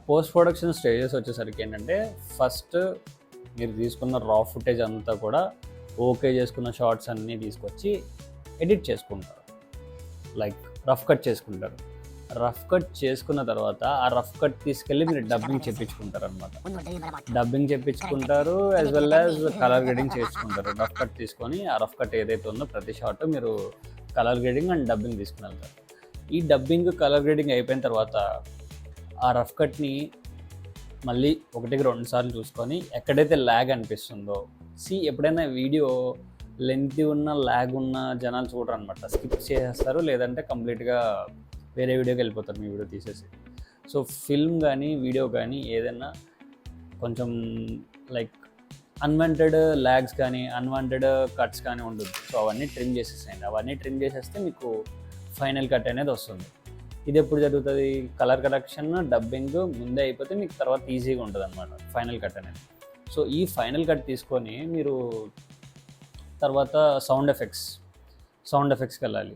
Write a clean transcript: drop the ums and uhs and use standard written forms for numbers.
Post production stages వచ్చేసరికి ఏంటంటే first మీరు తీసుకున్న రా ఫుటేజ్ అంతా కూడా ఓకే చేసుకున్న షార్ట్స్ అన్నీ తీసుకొచ్చి ఎడిట్ చేసుకుంటారు, లైక్ రఫ్ కట్ చేసుకుంటారు. రఫ్ కట్ చేసుకున్న తర్వాత ఆ రఫ్ కట్ తీసుకెళ్ళి మీరు డబ్బింగ్ చెప్పించుకుంటారు అనమాట. డబ్బింగ్ చెప్పించుకుంటారు as well as colour grading చేసుకుంటారు. రఫ్ కట్ తీసుకొని ఆ రఫ్ కట్ ఏదైతే ఉందో ప్రతి షాట్ మీరు కలర్ గ్రేడింగ్ అండ్ డబ్బింగ్ తీసుకుని వెళ్తారు. ఈ డబ్బింగ్ కలర్ గ్రేడింగ్ అయిపోయిన తర్వాత ఆ రఫ్ కట్ని మళ్ళీ 1-2 సార్లు చూసుకొని ఎక్కడైతే ల్యాగ్ అనిపిస్తుందో, ఎప్పుడైనా వీడియో లెంత్ ఉన్న ల్యాగ్ ఉన్న జనాలు చూడరు అనమాట, స్కిప్ చేసేస్తారు, లేదంటే కంప్లీట్గా వేరే వీడియోకి వెళ్ళిపోతారు మీ వీడియో తీసేసి. సో ఫిల్మ్ కానీ వీడియో కానీ ఏదైనా కొంచెం లైక్ అన్వాంటెడ్ ల్యాగ్స్ కానీ అన్వాంటెడ్ కట్స్ కానీ ఉండదు. సో అవన్నీ ట్రిమ్ చేసేసేయండి. అవన్నీ ట్రిమ్ చేసేస్తే మీకు ఫైనల్ కట్ అనేది వస్తుంది. ఇది ఎప్పుడు జరుగుతుంది? కలర్ కరెక్షన్ డబ్బింగ్ ముందే అయిపోతే మీకు తర్వాత ఈజీగా ఉంటుంది అనమాట ఫైనల్ కట్ అనేది. సో ఈ ఫైనల్ కట్ తీసుకొని మీరు తర్వాత సౌండ్ ఎఫెక్ట్స్కి వెళ్ళాలి.